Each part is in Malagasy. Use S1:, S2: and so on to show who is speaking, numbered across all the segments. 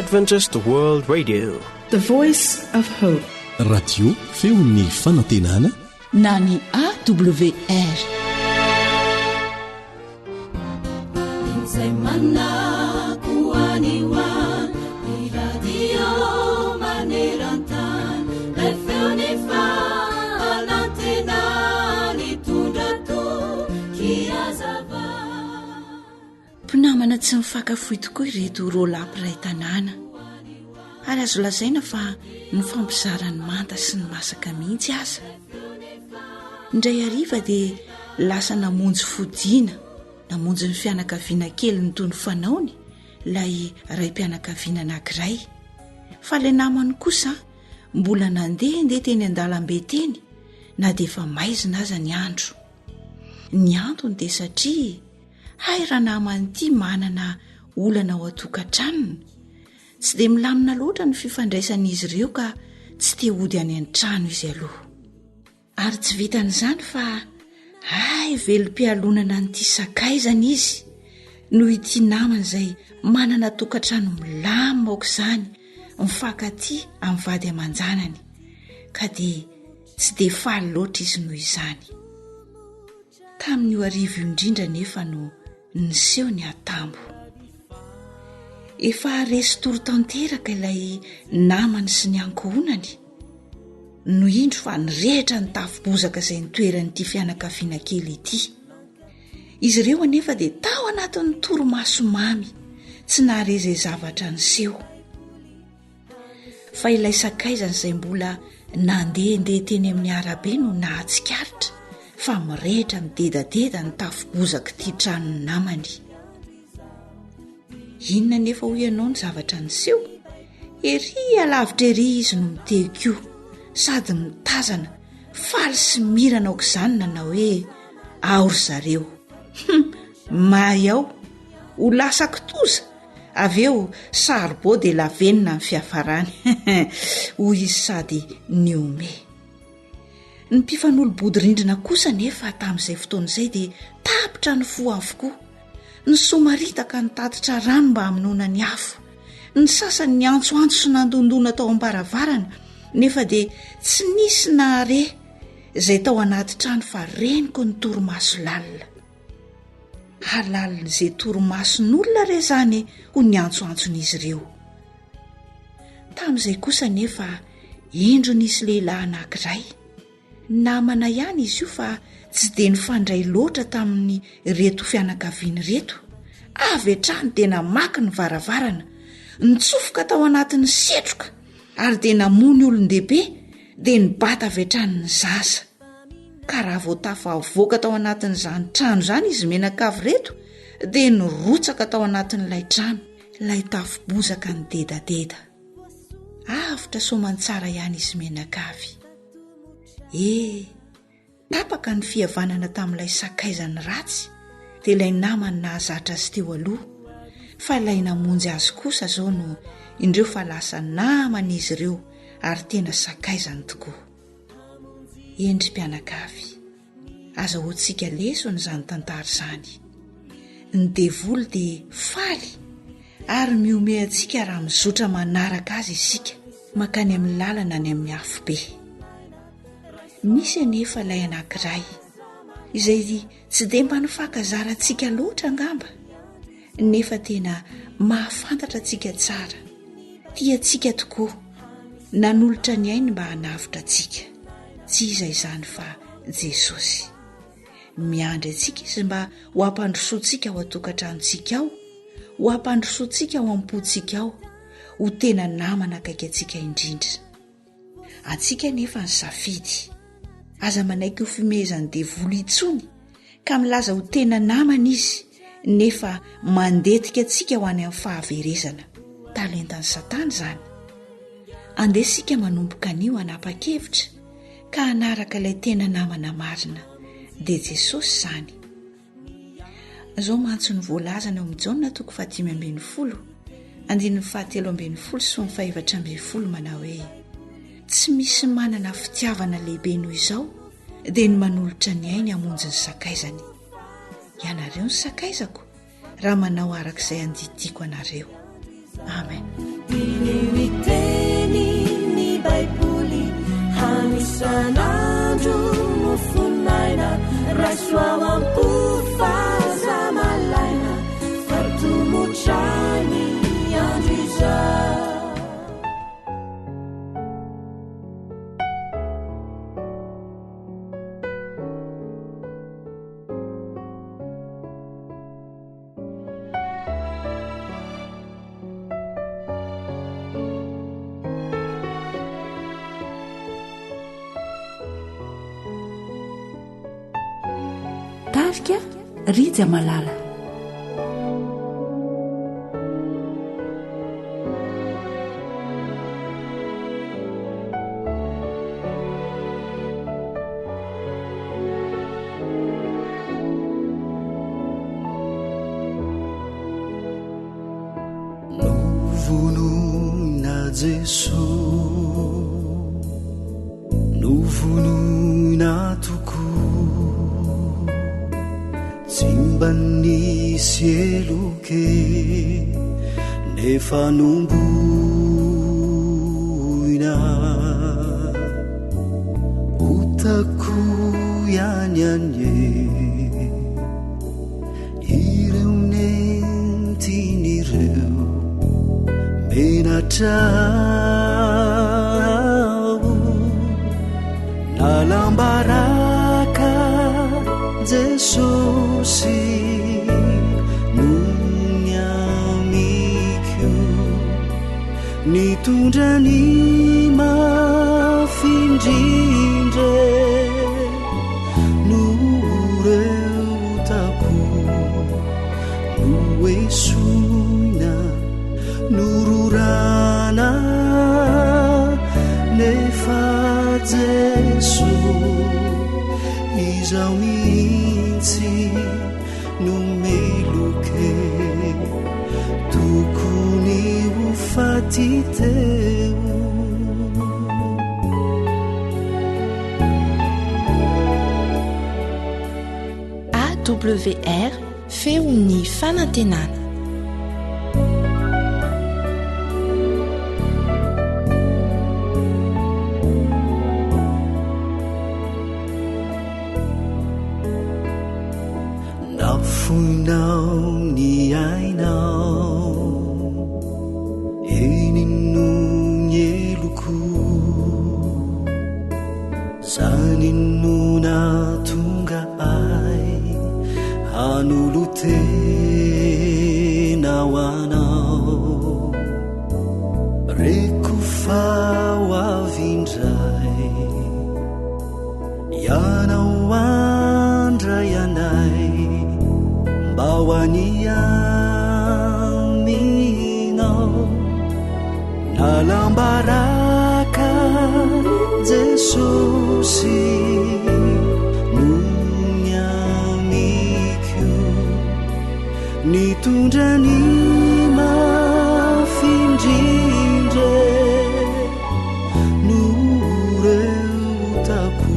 S1: Adventist World Radio,
S2: The Voice of Hope.
S3: Radio feon'ny fanantenana
S4: na ny AWR. Mpinamana tsy mifankafohy tokoa ireto roalapiray tanàna, ary azo lazaina fa ny fampizarany manta sy ny masaka mihitsy aza. Indray hariva dia lasa namonjy fodiana, namonjy ny fianakaviana kely ny toy ny fanaony ilay raim-pianakaviana anankiray. Fa ilay namany kosa mbola nandeha teny an-dalambe teny, na dia efa maizina aza ny andro. Ny antony dia satria hay raha namany ity manana olana ao an-tokantranony, tsy dia milamina loatra ny fifandraisan'izy ireo ka tsy te hody any an-trano izy aloha. Ary tsy vitan'izany fa hay velom-pialonana n'ity sakaizana izy noho ity namany izay manana tokantrano milamina aoka izany, mifankatia amin'ny vady aman-janany, ka dia tsy dia faly loatra izy noho izany. Tamin'io arivo indrindra nefa no niseho ny atambo. Efa resy toro tanteraka ilay namany sy ny ankohonany no indro fa nirehitra ny tafo-bozaka izay nitoeran'ity fianakaviana kely ity. Izy ireo anefa dia tao anatin'ny toromaso mamy, tsy nahare izay zavatra niseho. Fa ilay sakaizana izay mbola nandeha teny amin'ny arabe no nahatsikaritra fa mirehitra midedadeda ny tafo-bozaka ity tranony namany. Inona nefa ho ianao ny zavatra niseho? Ery alavitra ery izy no miteko io, sady mitazana faly sy mirana aoka izany nanao hoe aory zareo. Mahay ao ho lasa kitoza, avy eo saribao dia lavenina ny fiafarany hoy izy sady niome. Ny mpifanolo-bodyrindrina kosa nefa tamin'izay fotoana izay dia tapitra ny fo avokoa. Ny somaritaka ny tatitra rano mba hamonoana ny afo, ny sasany ny antsoantso sy nandondona tao am-baravarana, nefa dia tsy nisy nahare izay tao anaty trano fa reniko ny toromaso lalina. Halalin'izay toromason'olona re zany ho ny antsoantson'izy ireo. Tamin'izay kosa nefa indro nisy lehilahy anankiray, namana ihany izy io fa tsy dia nifandray loatra tamin'ny reto fianakaviany reto. Avy hatrany dia namaky ny varavarana, nitsofoka tao anatin'ny setroka, ary dia namony olon-dehibe dia nibata avy hatrany ny zaza. Ka raha voatafa avoaka tao anatin'izany trano izany izy menakavy reto, dia nirotsaka tao anatin'ilay trano, ilay tafo-bozaka ny dedadeda. Avitra soamantsara ihany izy menakavy. Tapaka ny fihavanana tamin'ilay sakaizany ratsy dia ilay namany nahazatra azy teo aloha, fa ilay namonjy azy kosa zao no indreo fa lasa namana izy ireo ary tena sakaizany tokoa. Endry mpianakavy, aza hoantsika lesona izany tantara izany. Ny devoly dia faly ary miome antsika raha mizotra manaraka azy isika makany amin'ny lalana any amin'ny afobe. Misy anefa ilay anankiray izay tsy dia mba nifankazara antsika loatra angamba, nefa tena mahafantatra antsika tsara, tia antsika tokoa, nanolotra ny ainy mba hanavitra antsika. Tsy iza izany fa Jesosy. Miandry antsika izy mba ho ampandrosoantsika ao an-tokantranontsika ao, ho ampandrosoantsika ao am-pontsika ao, ho tena namana akaiky antsika indrindra. Antsika nefa ny safidy, aza manaiky ho fimezany devoly itsony ka milaza ho tena namana izy, nefa mandetika antsika ho any amin'ny fahaverezana. Talentan'ny Satana izany. Andesika manomboka anio hanapa-kevitra ka hanaraka ilay tena namana marina, dia Jesosy izany. Izao mantso ny voalazana ao amin'ny Jaona 5:10, 7:7 sy 8:12 manao hoe: tsy misy manana fitiavana lehibe noho izao dia ny manolotra ny ainy hamonjy ny sakaizany. Ianareo ny sakaizako raha manao arak'izay andidiko anareo. Amen.
S5: isanandro mofonaina raisoavampo fazamalaina fatomotrany andro iza
S2: tarika rija malala
S6: novonona Jesu novonona toko mba nisy eloke nefa nomboina hotako ihany anye ireo nentin'ireo menatrao nalambaraka Jesosy nonyamiko nitondrany mafindrindre noreutako noesoina nororana nefa Jesu izao mihitsy nomeloke tokony ho faty teo
S7: AWR feon'ny fanantenana
S6: nafoinao ny ainao enino ny eloko zany nona tonga ay hanolotena ho anao reko fa ho avindray ianao andray anay mba ho aniaminao nalambaraka Jesosy nonyamiko nitondrany mafindrindre noreutako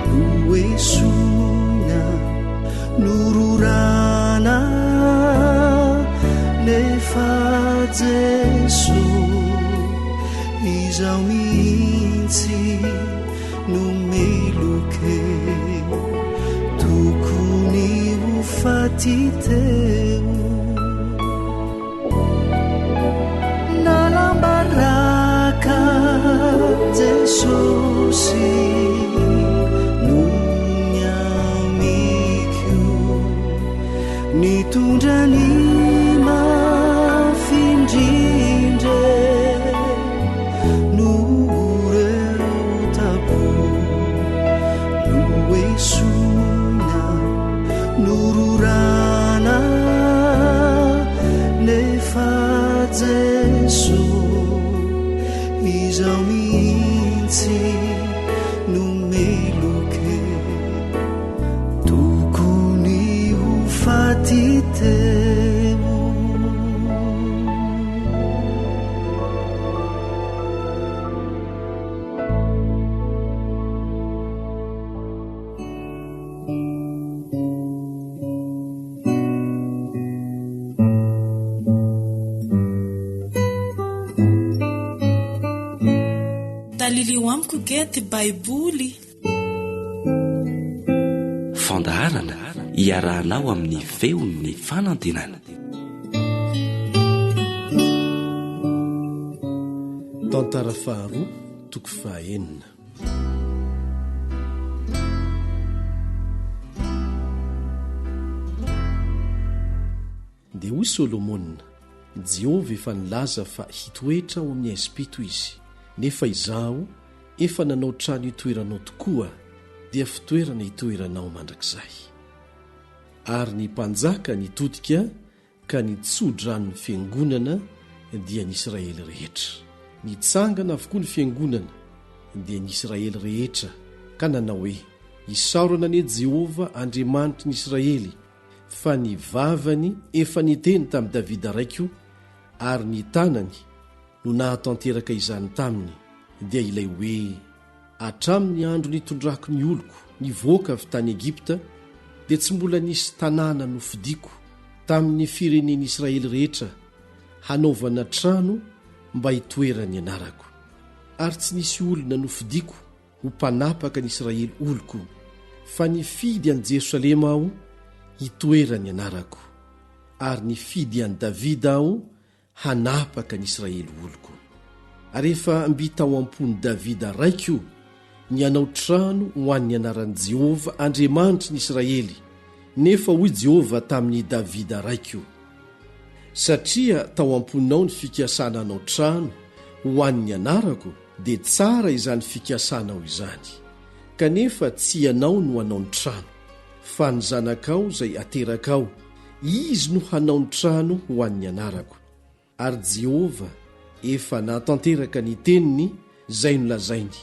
S6: noesoina nororana nefa Jesu izao mihitsy nomeloke tokony ho faty teo nalambaraka Jesosy nitondrany mafindrindre noreutako noesoina nororana nefa Jesu izao mihitsy
S8: eo amiko gety baiboly.
S9: Fandaharana iarahanao amin'ny feon'ny fanantenana.
S3: Tantara faharoa toko fahaenina. Dia hoy Solomona, Jehova efa nilaza fa hitoetra ao amin'ny Ezipito izy, nefa izaho efa nanao trano hitoeranao tokoa, dia fitoerana hitoeranao mandrakizay. Ary ny mpanjaka nitodika ka nitsodrano ny fiangonana dia ny Israely rehetra. Nitsangana avokoa ny fiangonana dia ny Israely rehetra ka nanao hoe, isaorana anie Jehova Andriamanitry ny Israely, fa ny vavany efa niteny tamin'i Davida raiko, ary ny tanany no nahatanteraka izany taminy, dia ilay hoe, hatramin'ny andro nitondrako ny oloko nivoaka avy tany Egipta, dia tsy mbola nisy tanàna nofidiko tamin'ny firenen'ny Israely rehetra hanaovana trano mba hitoerany anarako. Ary tsy nisy olona nofidiko ho mpanapaka ny Israely oloko, fa nifidy an'i Jerosalema aho hitoerany anarako, ary nifidy an'i Davida aho hanapaka ny Israely oloko. Ary efa mbita ao am-pony Davida raiko ny hanao trano ho an'ny anaran'i Jehova Andriamanitry ny Israely, nefa hoy Jehova tamin'ny Davida raiko, satria tao am-poninao ny fikasana hanao trano ho an'ny anarako, dia tsara izany fikasanao izany, kanefa tsy ianao no hanao ny trano, fa ny zanakao izay aterakao, izy no hanao ny trano ho an'ny anarako. Ary Jehova efa natanteraka ny teniny izay nolazainy,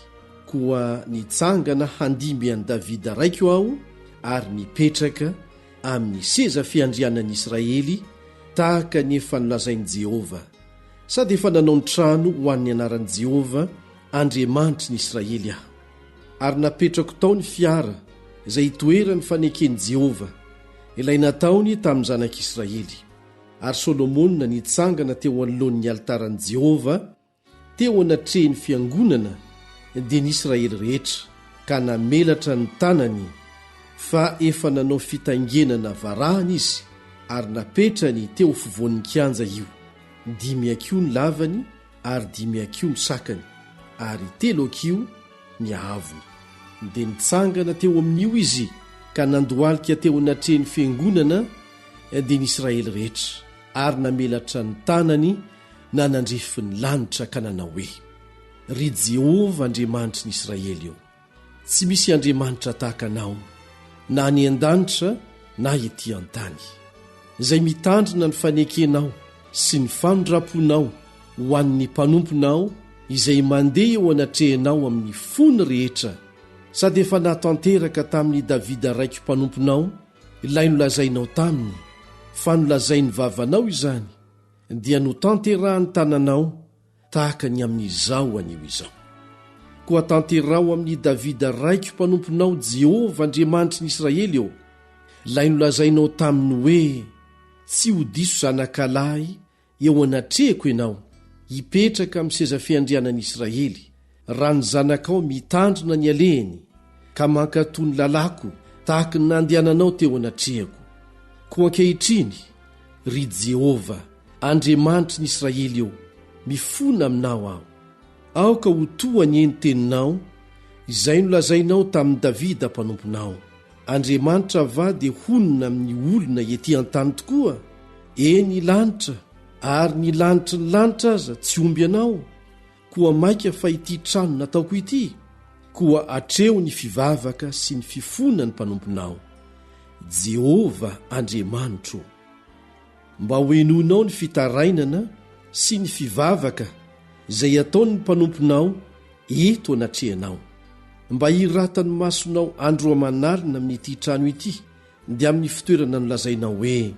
S3: koa nitsangana handimby an'i Davida raiko aho, ary nipetraka amin'ny seza fiandrianan'i Israely tahaka ny efa nolazain'i Jehova, sady efa nanao ny trano ho an'ny anaran'i Jehova Andriamanitry ny Israely aho. Ary napetrako tao ny fiara izay hitoerany fanekeny Jehova, ilay nataony tamin'ny zanak'Israely. Ary Solomona nitsangana teo anoloan'ny altaran'i Jehova, teo anatrehan'ny fiangonana dia ny Israely rehetra, ka namelatra ny tanany, fa efa nanao fitangenana varahana izy, ary napetrany teo fovoan'ny kianja io. 5 akio ny lavany, ary 5 akio ny sakany, ary 3 akio ny ahavony. Dia nitsangana teo amin'io izy, ka nandohalika teo anatrehan'ny fiangonana dia ny Israely rehetra, ary namelatra ny tanany na nandrefy ny lanitra, ka nanao hoe, ry Jehova Andriamanitry ny Israely eo, tsy misy Andriamanitra tahaka anao, na ny an-danitra na ety an-tany, izay mitandrina ny fanekenao sy ny fanondraponao ho an'ny mpanomponao, izay mandeha eo anatrehanao amin'ny fony rehetra, sady efa natanteraka tamin'ny Davida raiko mpanomponao, ilay nolazainao taminy, fa nolazainy vavanao izany, dia notanterahany tananao tahaka ny amin'izao anio izao. Koa tanterao amin'ny Davida raiko mpanomponao Jehova Andriamanitry ny Israely eo, ilay nolazainao taminy hoe, tsy ho diso zanakalahy eo anatrehako ianao, hipetraka amin'ny seza fiandrianan'i Israely, raha ny zanakao mitandrina ny alehany, ka mankatony lalako tahaka ny nandehananao teo anatrehako. Koa ankehitriny, ry Jehova Andriamanitry ny Israely eo, mifona aminao aho. Aoka ho toa ny eny-teninao izay nolazainao tamin'ny Davida mpanomponao. Andriamanitra va dia honina amin'ny olona ety an-tany tokoa? Eny lanitra, ary ny lanitry ny lanitra aza tsy omby anao, koa maika fa ity trano nataoko ity, koa atreo ny fivavaka sy ny fifona ny mpanomponao. Jehova Andriamanitro, mba hoenonao ny fitarainana sy ny fivavaka izay ataony ny mpanomponao eto anatrehanao, mba hiratany masonao andro amanarina amin'ity trano ity, dia amin'ny fitoerana nolazainao hoe,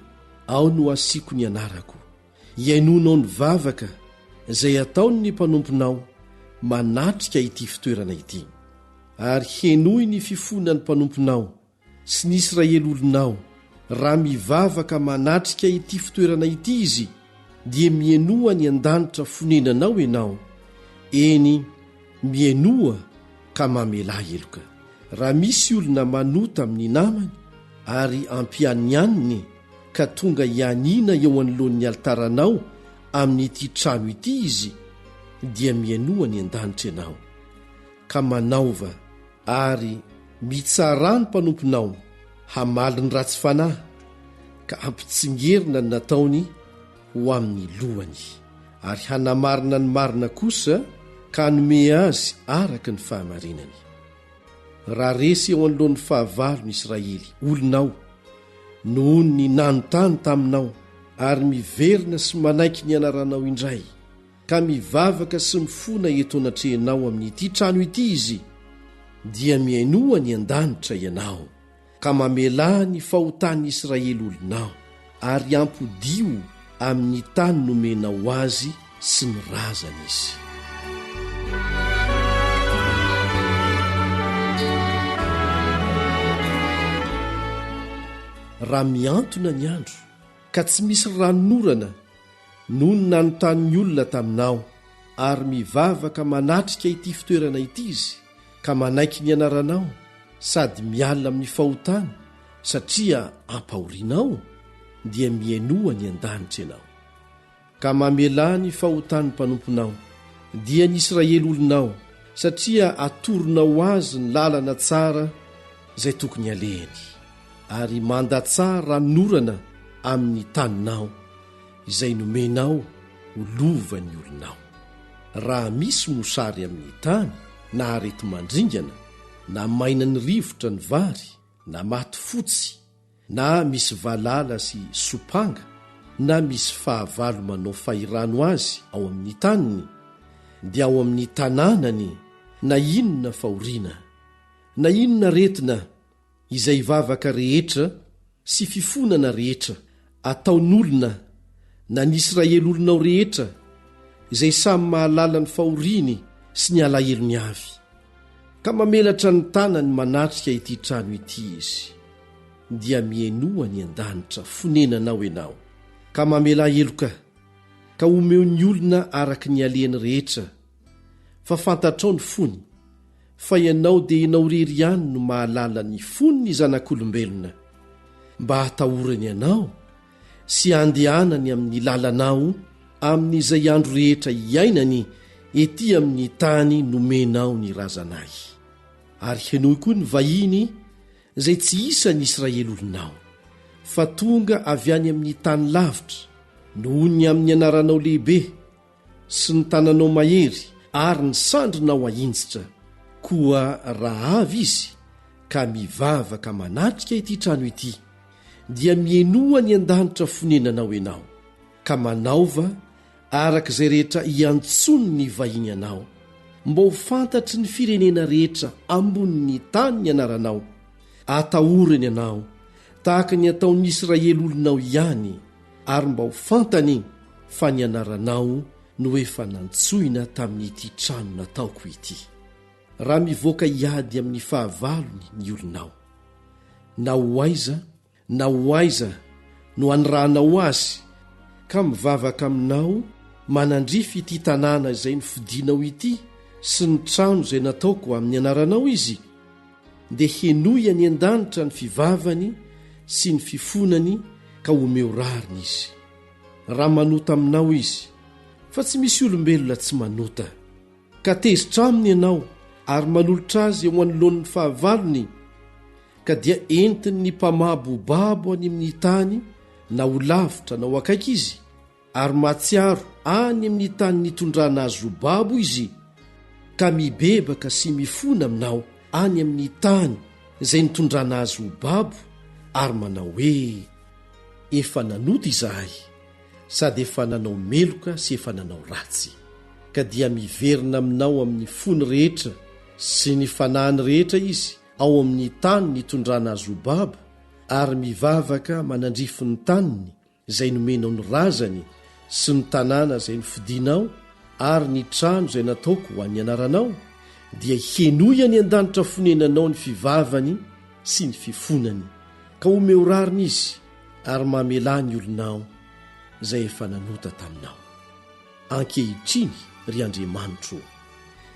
S3: ao no asiako ny anarako. Iainonao ny vavaka izay ataony ny mpanomponao manatrika ity fitoerana ity, ary henoy ny fifona ny mpanomponao sy ny Israely olonao, raha mivavaka manatrika ity fitoerana ity izy, dia mienoa ny an-danitra fonenanao ianao. Eny, mienoa ka mamela eloka. Raha misy olona manota amin'ny namany ary ampiany aniny ka tonga ianina eo anoloan'ny altaranao amin'ity trano ity izy, dia mienoa ny an-danitra ianao ka manaova ary mitsara ny mpanomponao hamaly ny ratsy fanahy ka ampitsingerina ny nataony ho amin'ny lohany, ary hanamarina ny marina kosa ka hanome azy araka ny fahamarinany. Raha resy eo anoloan'ny fahavalo ny Israely olonao noho ny nanontany taminao ary miverina sy manaiky ny anaranao indray, ka mivavaka sy mifona eto anatrehanao amin'ity trano ity izy, dia miainoa ny an-danitra ianao ka mamela ny fahotan'ny Israely olonao ary ampodio amin'ny tany nomenao azy sy ny razana izy. Raha miantona ny andro ka tsy misy ranonorana noho ny nanontany'ny olona taminao ary mivavaka manatrika ity fitoerana ity izy, ka manaiky ny anaranao sady mialina amin'ny fahotany satria ampahorianao, dia miainoa ny an-danitra ianao ka mamela ny fahotan'ny mpanomponao, dia ny Israely olonao, satria atoronao azy ny lalana tsara izay tokony alehany, ary mandatsara ranonorana amin'ny taninao izay nomenao ho lovan'ny olonao. Raha misy mosary amin'ny tany na arety mandringana na maina ny rivotra ny vary na maty fotsy na misy valala sy sopanga na misy fahavalo manao fahirano azy ao amin'ny taniny, dia ao amin'ny tanànany na inona fahoriana na inona retina izay vavaka rehetra sy fifonana rehetra ataon'olona na ny Israely olonao rehetra izay samy mahalala ny fahoriany sy ny alahelo ny avy, ka mamelatra ny tanany manatrika ity trano ity izy, dia miainoa ny an-danitra fonenanao ianao ka mamela eloka ka omeo ny olona araka ny alehany rehetra, fa fantatrao ny fony fa ianao dia ianao rery ihany no mahalala ny fony ny zanak'olombelona, mba hatahorany ianao sy andehanany amin'ny lalanao amin'izay andro rehetra iainany ety amin'ny tany nomenao ny razanay. Ary henoy koa ny vahiny izay tsy isany Israely olonao, fa tonga avy any amin'ny tany lavitra noho ny amin'ny anaranao lehibe sy ny tananao mahery ary ny sandrinao ahinjitra, koa raha avy izy ka mivavaka manatrika ity trano ity, dia miainoa ny an-danitra fonenanao ianao ka manaova araka izay rehetra iantsony ny vahiny anao, mba ho fantatry ny firenena rehetra ambonin'ny tany ny anaranao, atahorany ianao tahaka ny ataon'ny Israely olonao ihany, ary mba ho fantany fa ny anaranao no efa nantsoina tamin'ity trano nataoko ity. Raha mivoaka iady amin'ny fahavalony ny olonao, na ho aiza no anirahanao azy, ka mivavaka aminao manandrify ity tanàna izay nifidinao ity sy ny trano izay nataoko amin'ny anaranao izy, dia henoy any an-danitra ny fivavany sy ny fifonany ka omeo rariny izy. Raha manota aminao izy, fa tsy misy olombelona tsy manota, ka tezitra aminy ianao ary manolotra azy eo anoloan'ny fahavalony, ka dia entiny ny mpamabobabo any amin'ny tany na ho lavitra na ho akaiky izy, ary matsiaro any amin'ny tany nitondrana azy ho babo izy, ka mibebaka sy mifona aminao any amin'ny tany izay nitondrana azy ho babo, ary manao hoe efa nanota izahay sady efa nanao meloka sy efa nanao ratsy, ka dia miverina aminao amin'ny fony rehetra sy ny fanahany rehetra izy ao amin'ny tany nitondrana azy ho babo, ary mivavaka manandrify ny taniny izay nomenao ny razany sy ny tanàna izay nifidinao ary ny trano izay nataoko ho an'ny anaranao, dia henoy any an-danitra fonenanao ny fivavany sy ny fifonany, ka omeo rariny izy ary mamela ny olonao izay efa nanota taminao. Ankehitriny ry Andriamanitro,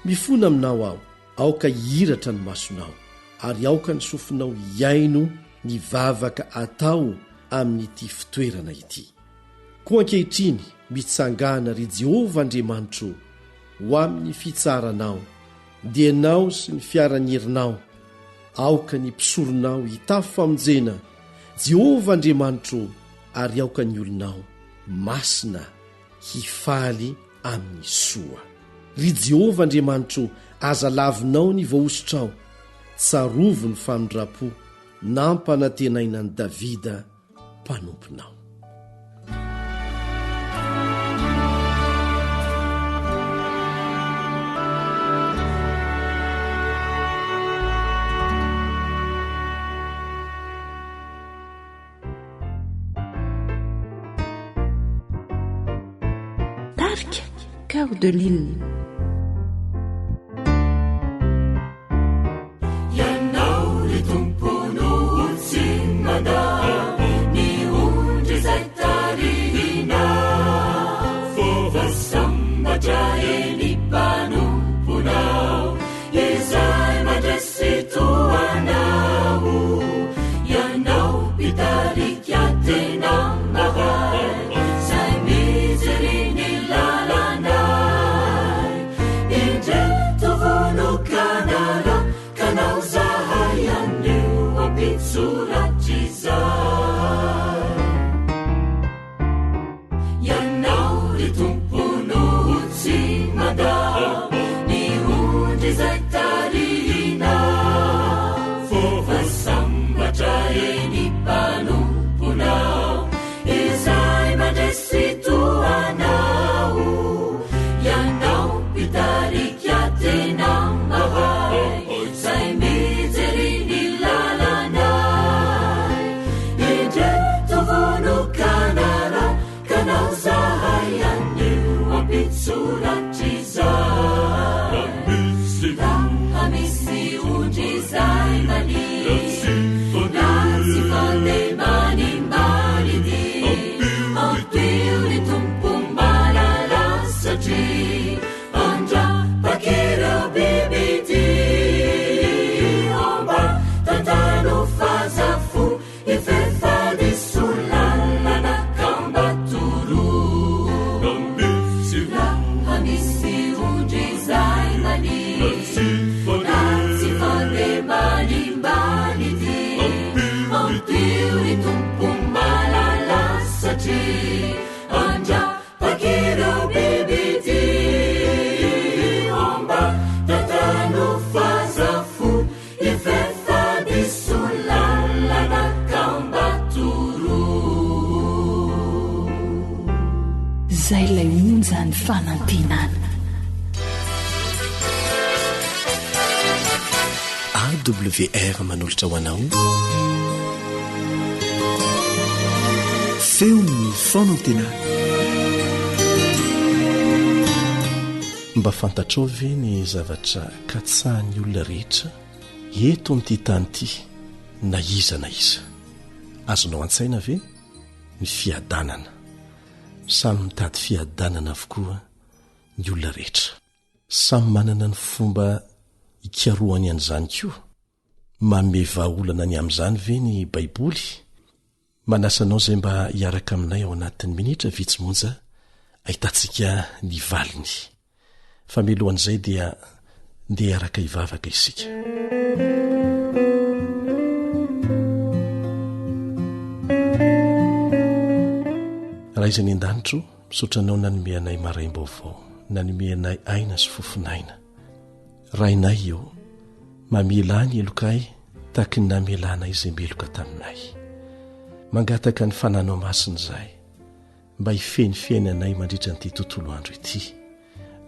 S3: mifona aminao aho aoka hiratra ny masonao ary aoka ny sofinao iaino ny vavaka atao amin'ity fitoerana ity. Koa ankehitriny mitsangana ry Jehovah Andriamanitro ho amin'ny fitsaranao, dia nao sy ny fiara-nyherinao aoka ny mpisoronao hitafy famonjena Jehovah Andriamanitro, ary aoka ny olonao masina hifaly amin'ny soa. Ry Jehovah Andriamanitro, aza lavinao ny vahosotrao, tsarovo ny famindrapo nampanantenaina ny Davida mpanomponao.
S2: Tarika Cœur de Lille. Zay lay onjany fanantenana.
S3: AWR manolotra ho anao
S6: feon'ny fanantenana.
S3: Mba fantatrao ve ny zavatra katsahan'ny olona rehetra eto amin'ity tany ity, na iza na iza? Azonao an-tsaina ve ny fiadanana? Samy mitady fiadanana avokoa ny olona rehetra. Samy manana ny fomba hikarohany an'izany koa. Manome vahaolana ny amin'izany ve ny Baiboly? Manasanao zay mba hiaraka aminay ao anatin'ny minitra vitsy-monja ahitantsika ny valiny. Fa milohan'izay dia ndeha hiaraka hivavaka isika. Raha izay ny an-danitro, misotranao nanomeanay maraim-baovao, nanomeanay aina sy fofinaina. Rainay io, mamelany elokay taky ny namelanay izay meloka taminay. Mangataka ny fananao masina izahay, mba hifeny fiainanay mandritra n'ity tontolo andro ity,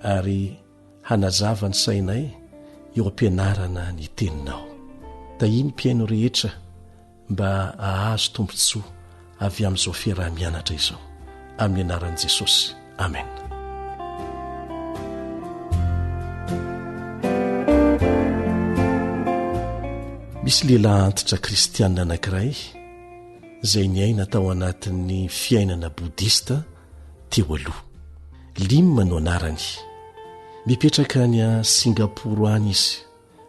S3: ary hanazava ny sainay eo ampianarana ny teninao. Tahiny mpiaino rehetra mba hahazo tombontsoa avy amin'izao fiarah-mianatra izao. Amin'ny anaran'i Jesosy. Amen. Misy lehilahy antitra kristianina anankiray izay niaina tao anatin'ny fiainana bodista teo aloha. Limma no anarany. mipetraka any a Singaporo any izy,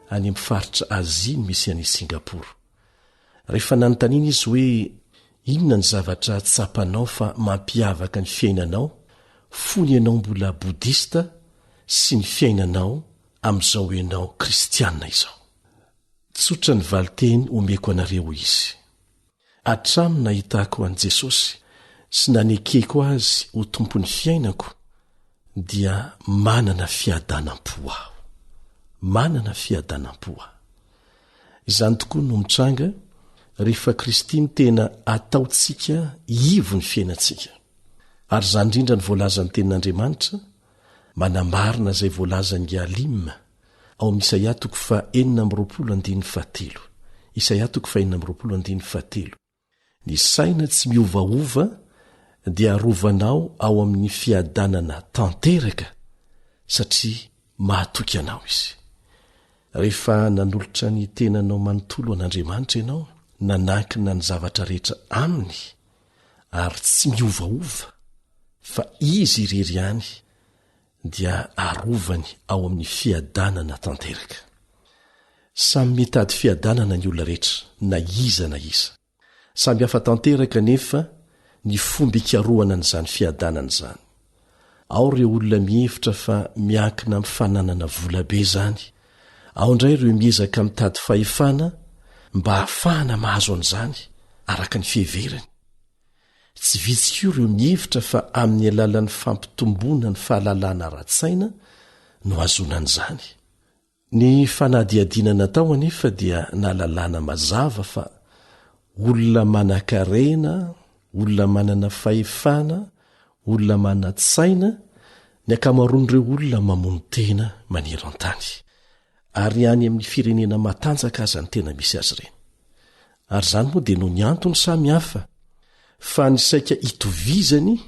S3: any amin'ny faritra Azia no misy any Singaporo. Rehefa nanontaniana izy hoe inona ny zavatra tsapanao fa mampiavaka ny fiainanao fony ianao mbola bodista sy ny fiainanao amin'izao ianao kristianina izao. Tsotra ny valiteny omeko anareo izy. Hatraminy nahitako an Jesosy sy nanekeko azy ho tompon'ny fiainako dia manana fiadanam-po aho. Manana fiadanam-po aho. Izany tokoa no mitranga rehefa Kristy no tena ataontsika ivo ny fiainantsika. Ary izany indrindra ny voalazan'ny tenin'Andriamanitra manamarina izay voalazan'ny Alim ao amin'ny Isaia 4:4-7. Isaia 4:4-7. Ny saina tsy miovaova dia arovanao ao amin'ny fiadanana tanteraka satria mahatoky anao izy. Rehefa nanolotra ny tenanao manontolo an'Andriamanitra ianao, nanankina ny zavatra rehetra aminy ary tsy miovaova fa izy irery ihany dia arovany ao amin'ny fiadanana tanteraka. Samy mitady fiadanana ny olona rehetra na iza na iza. Samby hafa tanteraka nefa ny fomba ikarohana n'izany fiadanana izany. Ao ireo olona mihevitra fa miankina amin'ny fananana volabe izany. Ao indray ireo miezaka mitady fahefana mba hahafahana mahazo an'izany araka ny fiheverany. Tsy vitsy koa ireo mihevitra fa amin'ny alalan'ny fampitombona ny fahalalana ara-tsaina no azonan'izany. Ny fanadihadiana natao anefa dia nahalalana mazava fa olona manan-karena, olona manana fahefana, olona manan-tsaina, ny ankamaroan'ireo olona mamono tena maneran-tany. Ary any amin'ny firenena matanjaka aza ny tena misy azy ireny. Ary izany moa dia noho ny antony samy hafa fa ny saika hitovizany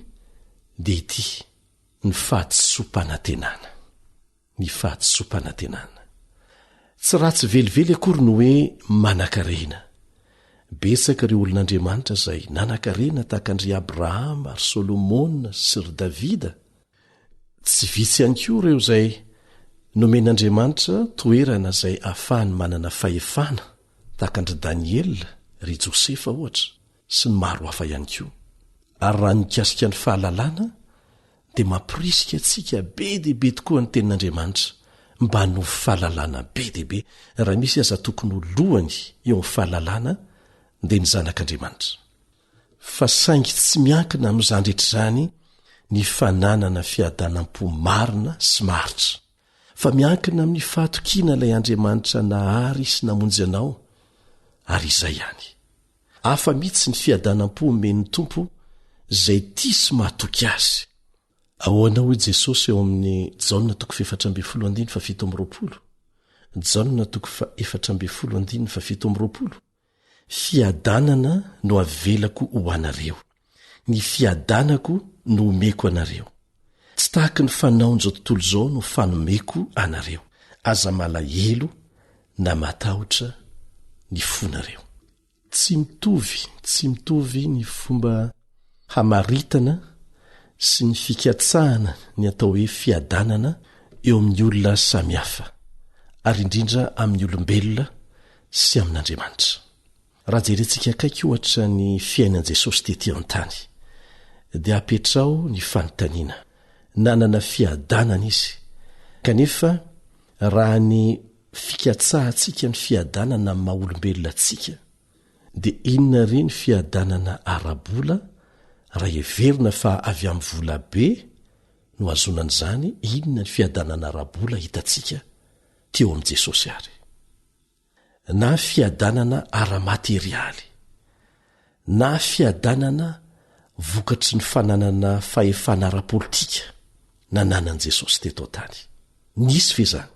S3: dia ity ny fahatsopanantenana. Ny fahatsopanantenana. Tsy ratsy velively akory no hoe manan-karena. Betsaka ireo olon'Andriamanitra izay nanan-karena tahaka andry Abrahama, ary Solomona sy ry Davida. Tsy vitsy ihany koa ireo izay nomen'Andriamanitra toerana izay ahafahany manana fahefana tahaka andry Daniela, ry Josefa ohatra sy ny maro hafa ihany koa. Ary raha nikasika ny fahalalana dia mampirisika antsika be dehibe tokoa ny tenin'Andriamanitra mba no fahalalana be dehibe. Raha misy aza tokony ho lohany eo amin'ny fahalalana dia ny zanak'Andriamanitra. Fa saingy tsy miankina amin'izany rehetra izany ny fananana fiadanam-po marina sy maritra, fa miankina amin'ny fahatokiana ilay Andriamanitra nahary sy namonjy anao, ary izay ihany. Hafa mihitsy ny fiadanam-po omen'ny Tompo izay tia sy mahatoky azy. Ahoana hoy Jesosy eo amin'ny Jaona 4:7-20. Jaona 4:7-20. Fiadanana no avelako ho anareo, ny fiadanako no omeko anareo. Tsy tahaka ny fanaon'izao tontolo izao no fanomeko anareo, aza malahelo na matahotra ny fonareo. Tsy mitovy ny fomba hamaritana sy ny fikatsahana ny atao hoe fiadanana eo amin'ny olona samihafa, ary indrindra amin'ny olombelona sy amin'Andriamanitra. Raha jerentsika akaiky ohatra ny fiainan'i Jesosy tetỳ an-tany, dia apetrao ny fanontaniana. Nanana fiadanana izy, kanefa raha ny fikatsahantsika ny fiadanana amin'ny maha-olombelona antsika, dia inona ry ny fiadanana ara-bola raha heverina fa avy amin'ny vola be no azonan'izany? Inona ny fiadanana ara-bola hitantsika teo amin'i Jesosy ary? Na fiadanana ara-materialy, na fiadanana vokatry ny fananana fahefana ara-politika nananan'i Jesosy teto an-tany. Nisy ve zany?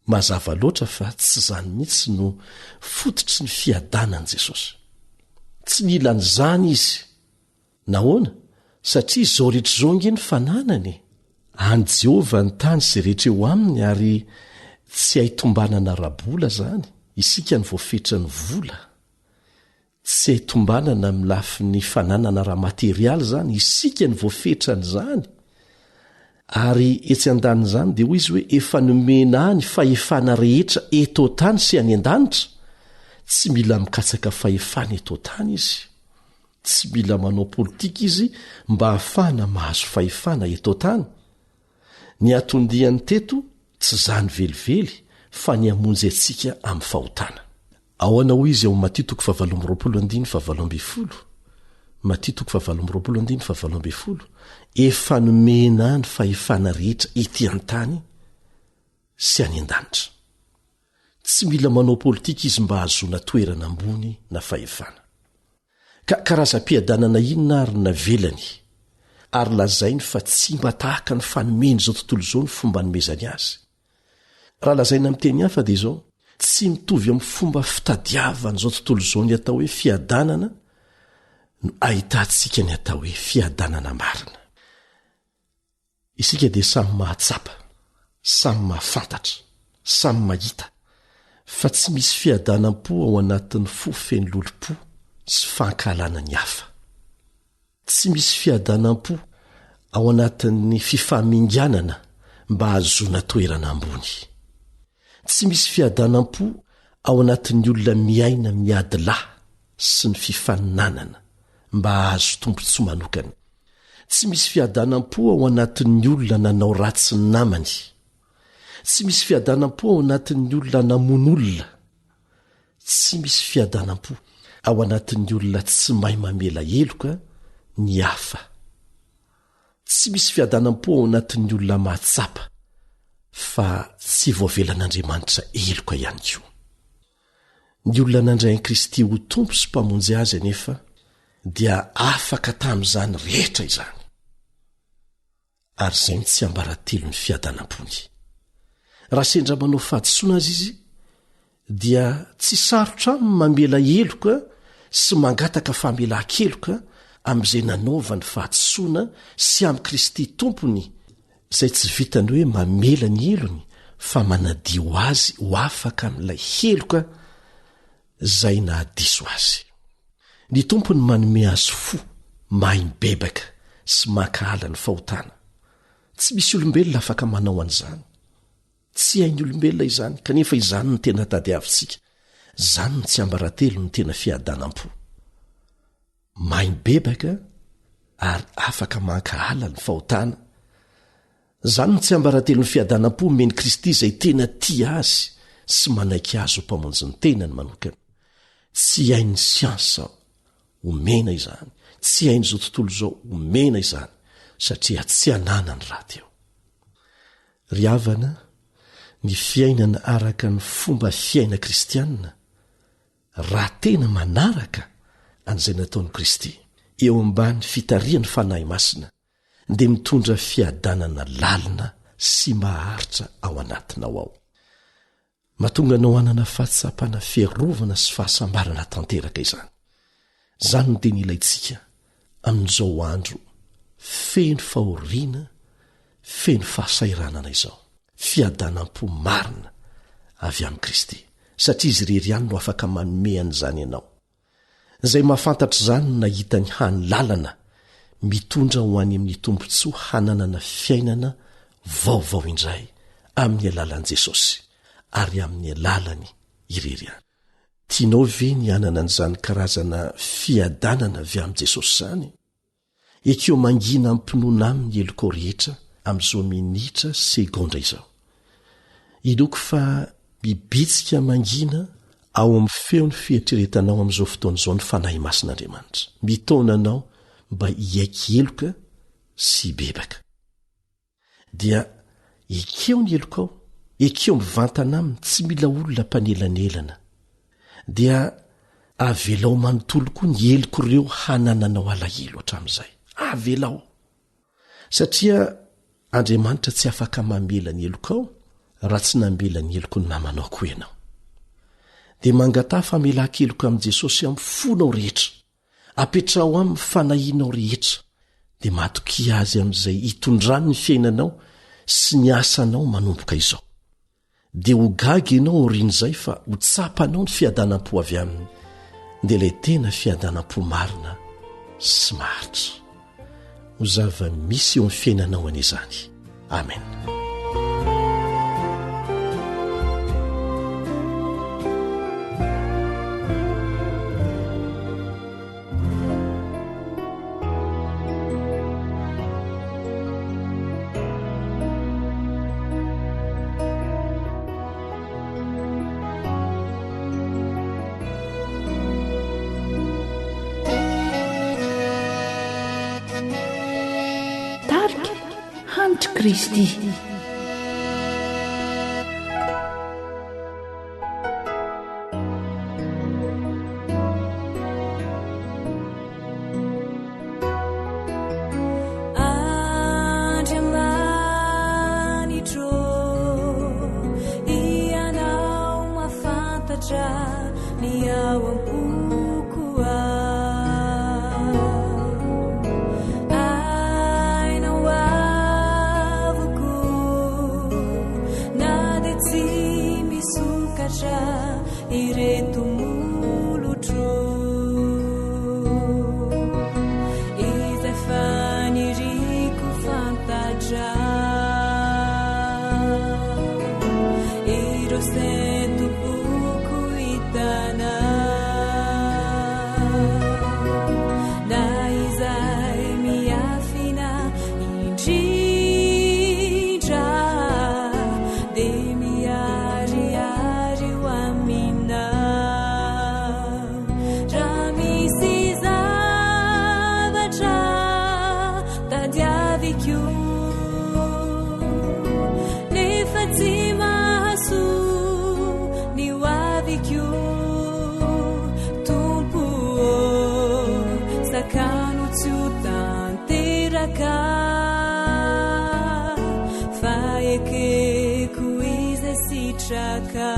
S3: Mazava loatra fa tsy zany mihitsy no fototry ny fiadanan'i Jesosy. Tsy nilan'izany izy. Nahoana? Satria izao rehetra izao nge ny fananany. Any Jehovah ny tany sy rehetra eo aminy, ary tsy hahitombanana ara-bola zany. Isika ny voafetra ny vola. Tsy hahitombanana milafi ny fananana ara-materialy zany. Isika ny voafetra n'izany. ary etsy an-dany zany dia hoy izy hoe efa nomena ny fahefana rehetra eto tany sy any an-danitra, tsy mila mikatsaka fahefana eto tany izy, tsy mila manao politika izy mba hahafahana mahazo fahefana eto tany. Ny atondiany teto tsy zany velively fa ny amonjy atsika amin'ny fahotana. Ahoana hoy izy ao Matthieu 7:17 Matthieu 7:17 efa nomena ny fahefana rehetra ety an-tany sy any an-danitra. Tsy mila manao politika izy mba hahazoana toerana ambony na fahefana. Ka karazam-piadanana inona ary navelany, ary lazainy fa tsy mba tahaka ny fanomeny zao tontolo zao ny fomba nomezany azy. Raha lazaina amin'ny teny hafa dia izao, tsy mitovy amin'ny fomba fitadiavana zao tontolo zao ny atao hoe fiadanana no ahitantsika ny atao hoe fiadanana marina. Isika dia samy mahatsapa, samy mahafantatra, samy mahita fa tsy misy fiadanam-po ao anatin'ny fo feno lolo-po sy fankalana ny hafa. Tsy misy fiadanam-po ao anatin'ny fifaminganana mba hahazoana toerana ambony. Tsy misy fiadanam-po ao anatin'ny olona miaina miady lahy sy ny fifaninanana mba hahazo tompontsoa manokany. Tsy misy fiadanam-po ao anatin'ny olona nanao ratsy ny namany. Tsy misy fiadanam-po ao anatin'ny olona namon'olona. Tsy misy fiadanam-po ao anatin'ny olona tsy mahay mamela heloka ny hafa. Tsy misy fiadanam-po ao anatin'ny olona mahatsapa fa tsy voavelan'Andriamanitra heloka ihany koa. Ny olona nandray an'i Kristy ho tompo sy mpamonjy azy anefa dia afaka tamin'izany rehetra izany. Ary izay tsy ambaratelo ny fiadanam-pony. Raha sendra manao fahadisoana azy izy dia tsy sarotra aminy mamela heloka sy mangataka famelan-keloka amin'izay nanaova ny fahadisoana sy amin'i Kristy tompony, izay tsy vitany hoe mamela ny helony fa manadio azy ho afaka amin'ilay heloka izay nahadiso azy. Ny tompony manome azy fo, mahay mibebaka sy mankahala ny fahotana. Tsy misy olombelona afaka manao an'izany. Tsy hain'ny olombelona izany, kanefa izany ny tena tadiavintsika. Izany ny tsy ambaratelo ny tena fiadanam-po. Mahay mibebaka ary afaka mankahala ny fahotana. Izany ny tsy ambaratelo ny fiadanam-po omeny Kristy izay tena tia azy sy manaiky azy ho mpamonjy ny tenany manokana. Tsy hain'ny siansa omena izany, tsy hain'izao tontolo izao omena izany, satria tsy hanana ny raha teo. Ry havana, ny fiainana araka ny fomba fiaina kristianina, raha tena manaraka an'izay nataon'i Kristy eo ambany fitarian'ny fanahy masina, dia mitondra fiadanana lalina sy maharitra ao anatinao ao. Mahatonga anao hanana fahatsapana fiarovana sy fahasambarana tanteraka izany. Izany no tena ilayntsika amin'izao andro feno fahoriana, feno fahasairanana izao. Fiadanam-po marina avy amin'i Kristy, satria izy irery ihany no afaka manome an'izany ianao. Izay mahafantatra izany no nahita ny hany lalana mitondra ho any amin'ny tompontsoa hananana fiainana vaovao indray amin'ny alalan'i Jesosy ary amin'ny alalany irery ihany. Tianao ve ny hanana an'izany karazana fiadanana avy amin'i Jesosy izany? Ekeo mangina ampinoana amin'ny eloko rehetra amin'izao minitra segondra izao. Iloko fa mibitsika mangina ao amin'ny feon'ny fietreretanao amin'izao fotoan'izao ny fanahy masin'Andriamanitra. Mitaona anao mba hiaiky eloka sy bebaka. Dia ekeo ny eloko ao, ekeo mivantana aminy, tsy mila olona mpanelanelana. Dia avelao manontolo koa ny eloko ireo hanananao alahelo hatramin'izay. Avelao. Satria Andriamanitra tsy afaka mamela ny eloko ao raha tsy namela ny eloko ny namanao koa ianao. Dia mangata famelan-keloka amin'i Jesosy amin'ny fonao rehetra, apetrao amin'ny fanahinao rehetra, dia matoky azy amin'izay hitondrany ny fiainanao sy ny asanao manomboka izao. Dia ho gaga ianao aorian'izay fa ho tsapanao ny fiadanam-po avy aminy, dia ilay tena fiadanam-po marina sy maharitra. Ho zava misy eo amin'ny fiainanao an'izany. amen.
S2: Kristy
S5: andriamanitro ianao mafantatra ny ao am-pokoa ireto molotro izay faniriko fantatra ireo sento boko hitana na izay miafina indrindra de miariary ho amina raha misy zavatra tadiaviko nefa tsy mahasoa ny hoaviko tompo sakano tsy ho tanteraka fa ekeko izay sitraka.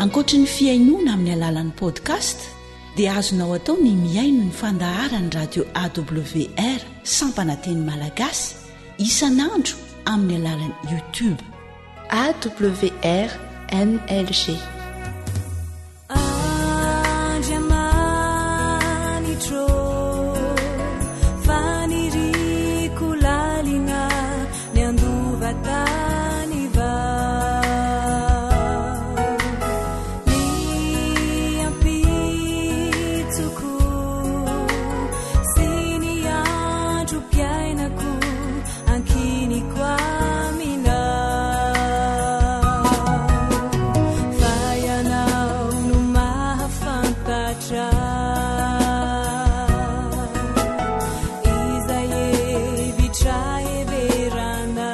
S4: Ankoatra ny fiainoana amin'ny alalan'ny podcast dia azonao atao ny miaino ny fandaharany radio AWR Sampananteny Malagasy isanandro amin'ny alalan'ny YouTube
S7: AWR NLG.
S5: Andriamanitro faniriko lalina ny andova-tany va ny ampitsoko sy ny androm-piainako ankiniko amina fa ianao no mahafantatra izay evitra everana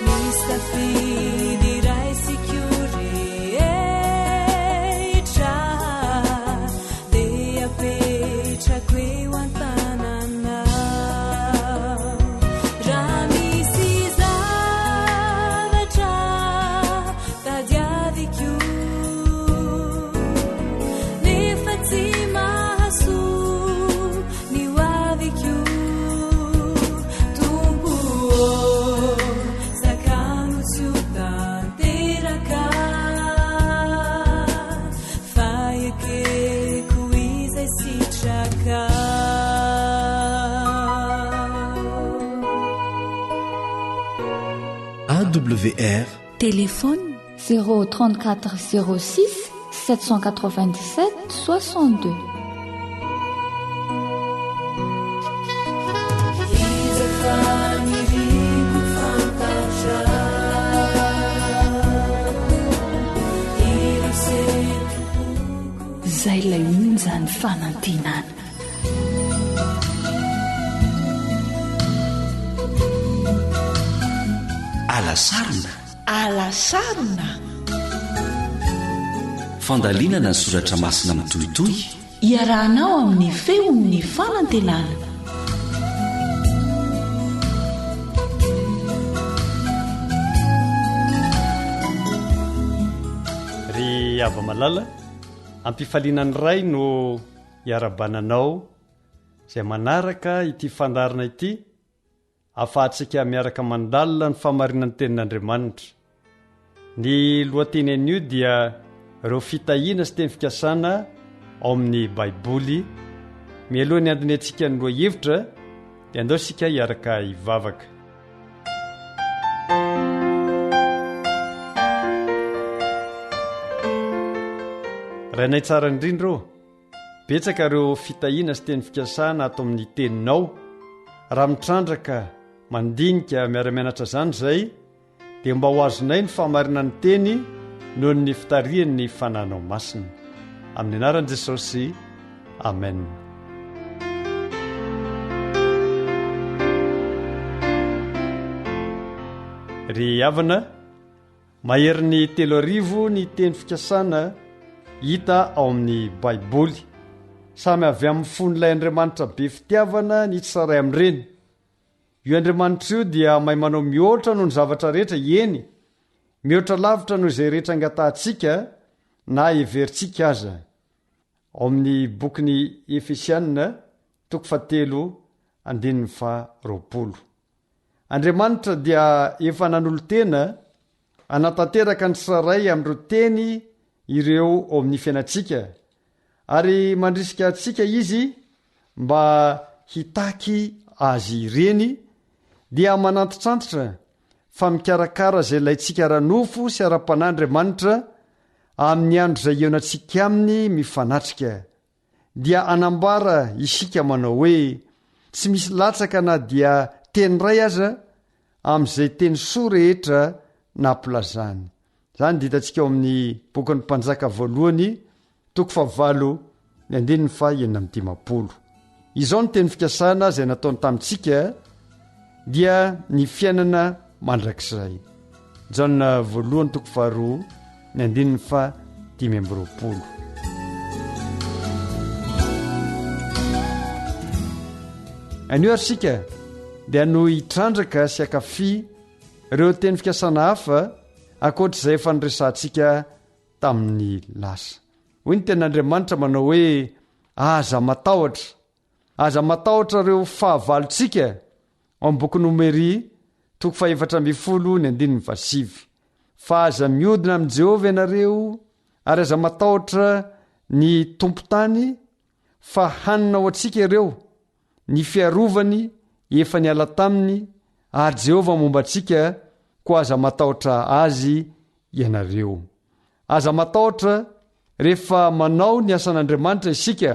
S5: misafidy ray sikorehetra de apetrako eo an-tanana raha misy zavatra tadiaviko nefa tsy mahasoa ny hoaviko tompo sakano tsy ho tanteraka fa ekeko izay sitraka.
S3: AWR
S4: Téléphone
S10: 034 06 797 62.
S5: Izay faniriko fantatra ireo sento boko
S2: zay lay onjany fanantenana
S9: alasarina
S4: alasarina
S9: fandalinana ny soratra masina mitohitohy
S4: iarahanao amin'ny feon'ny fanantenana.
S11: ry ava-malala ampifalianany ray no iarabananao izay manaraka ity fandarina ity afahantsika miaraka mandalina ny famarinan'ny tenin'Andriamanitra. Ny lohateny an'io dia ireo fitahiana sy teny fikasana ao amin'ny baiboly. mialohan'ny andiny antsika ny roa hevitra dia andao sika hiaraka hivavaka. rainay tsara indrindro betsaka ireo fitahiana sy teny fikasana ato amin'ny teninao. raha mitrandraka mandinika miara-mianatra izany izay dia mba ho azonay ny fahamarina ny teny noho ny fitariany ny fananao masina. amin'ny anaran'i Jesosy, amen. ry havana, mahery ny 3 ny teny fikasana hita ao amin'ny baiboly. samy avy amin'ny fon'ilay Andriamanitra be fitiavana ny tsaray amin'ireny. io Andriamanitra io dia mahay manao mihoatra noho ny zavatra rehetra, eny mihoatra lavitra noho izay rehetra angatantsika na heverintsika aza. ao amin'ny bokyny Efesianina 3:20. Andriamanitra dia efa nanolo-tena anatanteraka ny tsaray amin'ireo teny ireo ao amin'ny fiainantsika, ary mandrisika antsika izy mba hitaky azy ireny, dia manantitrantitra fa mikarakara izay ilayntsika ranofo sy ara-panandriamanitra amin'ny andro izay eonantsika aminy mifanatrika, dia anambara isika manao hoe tsy misy latsaka na dia teny ray aza amin'izay teny soa rehetra nampilazany. Zany ditantsika ao amin'ny bokin'ny Mpanjaka 1:8-9. Izao ny teny fikasana izay nataony tamintsika dia ny fiainana mandrakizay. Jaona 1:2-5. Anio arsika dia no hitrandraka sy akafi ireo teny fikasana hafa akoatr'izay efa niresantsika tamin'ny lasa. Hoy ny ten'Andriamanitra manao hoe aza matahotra ireo fahavalontsika ao amin'ny boky Nomery 4:7. fa aza miodina amin'i Jehovah ianareo, ary aza matahotra ny tompo-tany, fa hanina ao antsika ireo, ny fiarovany efa niala taminy, ary Jehovah momba antsika koa aza matahotra azy ianareo. Aza matahotra rehefa manao ny asan'Andriamanitra isika.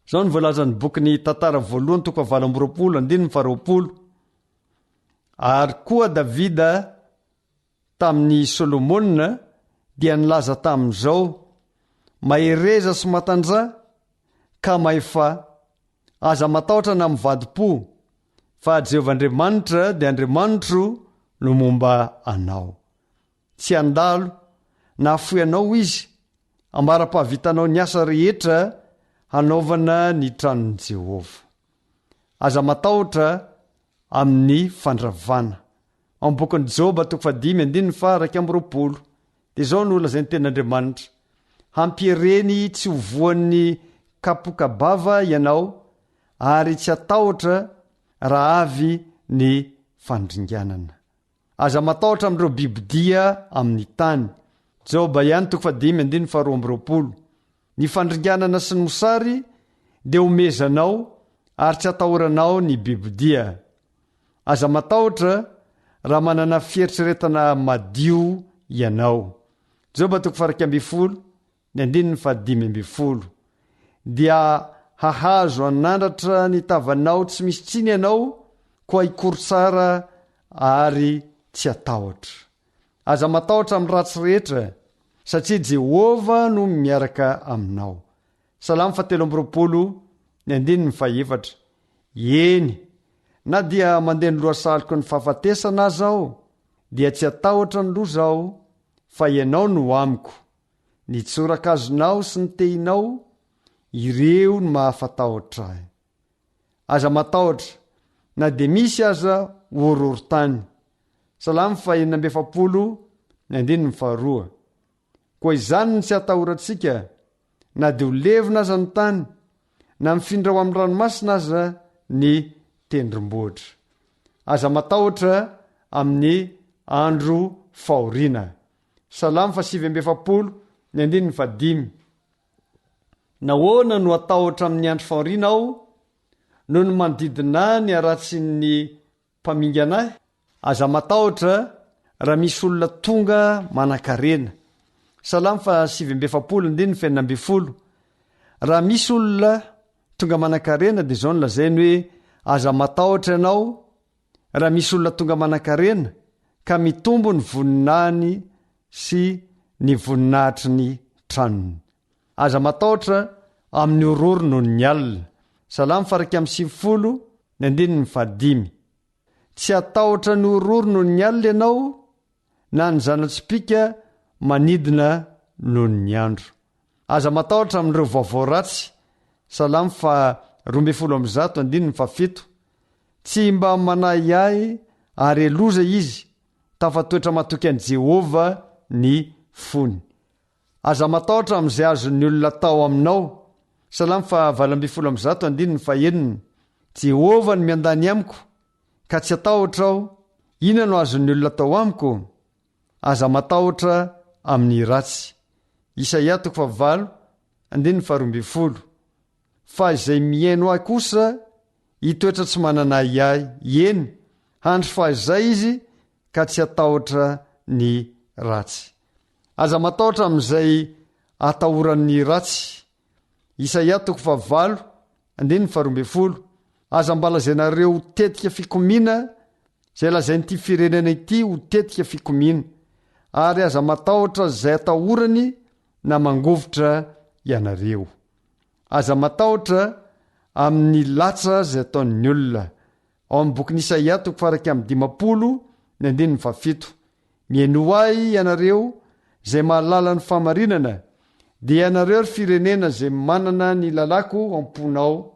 S11: Zao ny voalazan'ny bokyny Tantara 1:20. Ary koa Davida tamin'ny Solomona dia nilaza tamin'izao: mahereza sy matandra ka maefa, aza matahotra na mivadi-po, fa Jehovah Andriamanitra dia Andriamanitro no momba anao. Tsy andalo na afoy anao izy, ambara-pahavitanao ny asa rehetra hanaovana ny tranon'i Jehovah. Aza matahotra amin'ny fandravana. Ao bokin'ny Joba 5:20. Dia izao no olazay ny ten'Andriamanitra: hampiereny tsy ho voan'ny kapokabava ianao, ary tsy atahotra raha avy ny fandringanana. Aza matahotra amin'ireo bibidia amin'ny tany. Joba ihany 5:12. Ny fandringanana sy ny mosary dia omezanao, ary tsy atahoranao ny bibidia. Aza matahotra raha manana fieritreretana madio ianao. Joba 1:15. Dia hahazo anandratra ny tavanao tsy misy tsiny ianao, koa hikorsara ary tsy atahotra. Aza matahotra amin'ny ratsy rehetra, satria Jehovah no miaraka aminao. Salamo 17:7. Eny, na dia mandeha ny lohasaloko ny fahafatesana aza aho, dia tsy atahotra ny loza aho, fa ianao no amiko. Ny tsorakazonao sy ny tehinao, ireo no mahafatahotra ahy. Aza matahotra na dia misy aza ororo-tany. Salamo 1:7. Koa izany ny tsy atahorantsika, na dia ho levina aza ny tany, na mifindra ao amin'ny ranomasina aza ny tendrombohitra. Aza matahotra amin'ny andro fahoriana. Salamo 7:7. nahoana no atahotra amin'ny andro fahoriana aho noho ny manodidina ny aratsy ny mpaminga anahy aza matahotra raha misy olona tonga manan-karena. Salamo 7:7 raha misy olona tonga manan-karena dia izao no lazainy hoe aza matahotra ianao raha misy olona tonga manan-karena ka mitombo ny voninahiny sy ny voninahitry ny tranony. Aza matahotra amin'ny ororo noho ny alina. Salamo 1:5 tsy atahotra ny ororo noho ny alina ianao na ny zana-tsipika manidina noho ny andro. Aza matahotra amin'ireo vaovao ratsy. Salamo 12:7 tsy mba manahy ahy ary eloza izy tafatoetra matoky an'i Jehova ny fony. Aza matahotra amin'izay azon'ny olona tao aminao. Salamo 12:9 Jehova no miandany amiko ka tsy atahotra aho, ina no azon'ny olona tao amiko? Aza matahotra amin'ny ratsy. Isaia 40:12 fa izay miaino ahy kosa hitoetra tsy mananahy ahy, eny handry fa izay izy ka tsy atahotra ny ratsy. Aza matahotra amin'izay atahoran'ny ratsy. Isaia 40:12 aza mbalazainareo ho tetika fikomiana zay lazain'ity firenena ity ho tetika fikomiana, ary aza matahotra zay atahorany na mangovotra ianareo. Aza matahotra amin'ny latsa zay ataon'ny olona. Ao amin'ny bokin'i Isaia 40:17 miaino ahy ianareo zay mahalala ny famarinana, dia ianareo ry firenena zay manana ny lalako amponao.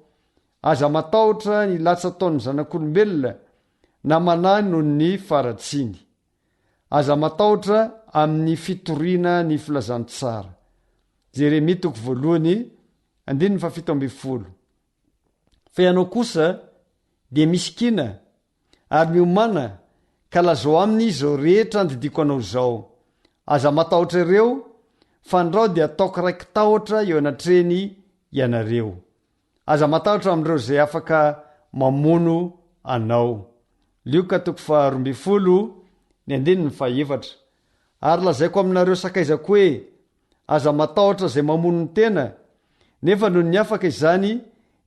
S11: Aza matahotra ny latsa ataon'ny zanak'olombelona na manahy noho ny faratsiny. Aza matahotra amin'ny fitoriana ny filazantsara. Jeremia 1:17 fa ianao kosa dia misikina ary miomana ka lazao aminy izao rehetra andidiko anao izao. Aza matahotra ireo fa ndrao dia ataoko raiky tahotra eo anatreny ianareo. Aza matahotra amin'ireo zay afaka mamono anao. Lioka 12:1 ary lazaiko aminareo sakaizako hoe aza matahotra zay mamono ny tena, nefa noho ny afaka izany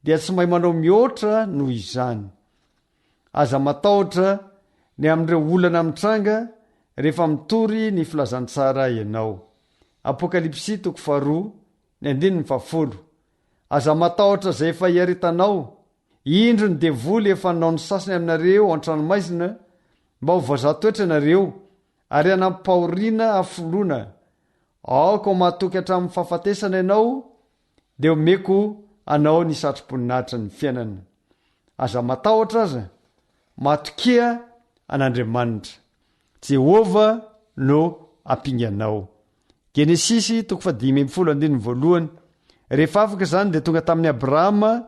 S11: dia tsy mahay manao mihoatra noho izany. Aza matahotra ny amin'ireo olana mitranga rehefa mitory ny filazantsara ianao. Apokalipsy 2:10 aza matahotra zay efa hiaritanao, indro ny devoly efa nanao ny sasany aminareo an-tranomaizina mba ho vazatoetra ianareo ary anampahoriana afoloana. Aoka ho mahatoky hatramin'ny fahafatesana ianao dia omeko anao ny satro-poninahitra ny fiainana. Aza matahotra aza, matokia an'Andriamanitra. Jehova no ampinganao. Genesisy 5:1 rehefa afaka izany dia tonga tamin'ny Abrahama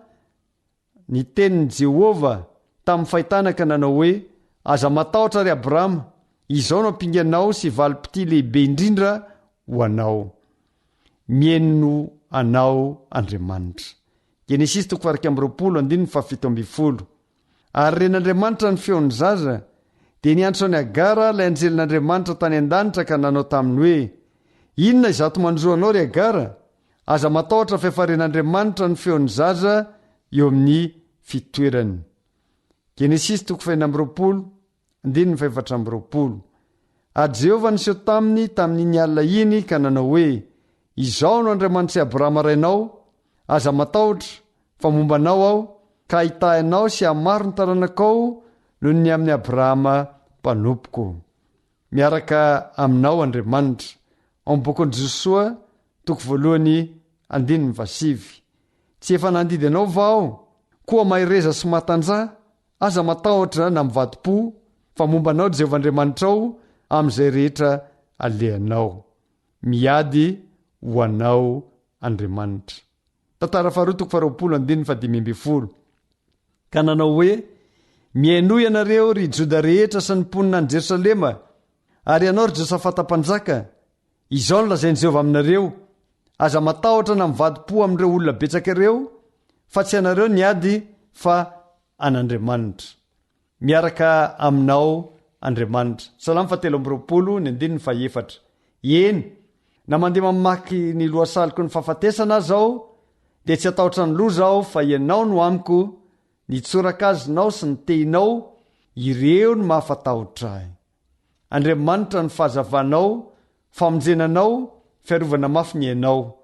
S11: ny tenin'i Jehova tamin'ny fahitana ka nanao hoe aza matahotra ry Abrahama, izao no ampinganao sy valym-pity lehibe indrindra ho anao. Mienino anao Andriamanitra. Genesisy 20:17 ary ren'Andriamanitra ny feon'ny zaza dia niantra ny Agara ilay anjelin'Andriamanitra tany an-danitra ka nanao taminy hoe inona izato mandroa anao ry Agara? Aza matahotra fa efa ren'Andriamanitra ny feon'ny zaza eo amin'ny fitoerany. Genesisy 20:20 ary Jehova niseho taminy tamin'iny alina iny ka nanao hoe izao no Andriamanitry Abrahama rainao, aza matahotra fa momba anao aho ka ahitahinao sy hamaro ny taranakao noho ny amin'ny Abrahama mpanompoko. Miaraka aminao Andriamanitra. Ao amin'ny bokin'i Josoa 1:17 tsy efa nandidy anao va aho koa mahay reza sy matanjah? Aza matahotra na mivadi-po fa momba anao Jehovah Andriamanitra ao amin'izay rehetra alehanao. Miady ho anao Andriamanitra. Tantara faharoa 20:15 ka nanao hoe miaino ianareo ry Joda rehetra sy ny mponina ny Jerosalema, ary ianao ry Josafata mpanjaka, izao no lazain'i Jehovah aminareo, aza matahotra na mivadi-po amin'ireo olona betsaka ireo fa tsy ianareo ny ady fa an'Andriamanitra. Miaraka aminao Andriamanitra. Salamo 7:24. Eny, na mandeha mamaky ny lohasaliko ny fahafatesana zao dia tsy atahotra ny loha zao fa ianao no amiko, ny tsorak'azinao sy ny tehinao ireo no mahafatahotra ahy. Andriamanitra ny fahazavanao, famonjenanao, fiarovana mafy ny ianao.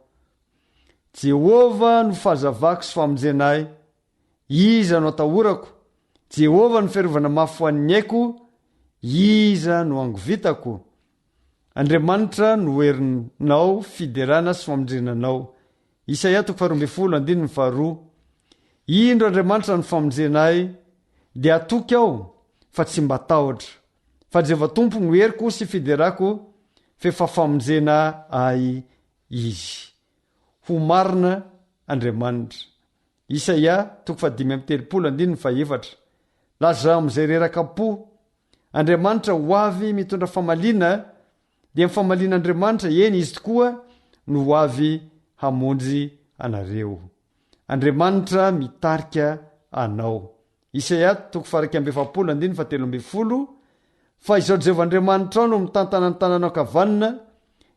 S11: Jehova no fahazavako sy famonjenay, iza no atahorako? Jehova no fiarovana mafy ho an'ny aiko, iza no angovitako? Andriamanitra no herinao fiderana sy famonjenanao. Isaia 40:2. Indro Andriamanitra no famonjenay, dia atoky aho fa tsy mba tahotra, fa Jehova Tompo no heriko sy fiderako, fefa famonjena ahy izy. Ho marina Andriamanitra. Isaia 5:3. Laza amin'izay reraka-po, Andriamanitra ho avy mitondra famaliana, dia famalian'Andriamanitra, eny izy tokoa no ho avy hamonjy anareo. Andriamanitra mitarika anao. Isaia 2:7. Fa izao Jehova Andriamanitra ao no mitantana ny tananao kavanana,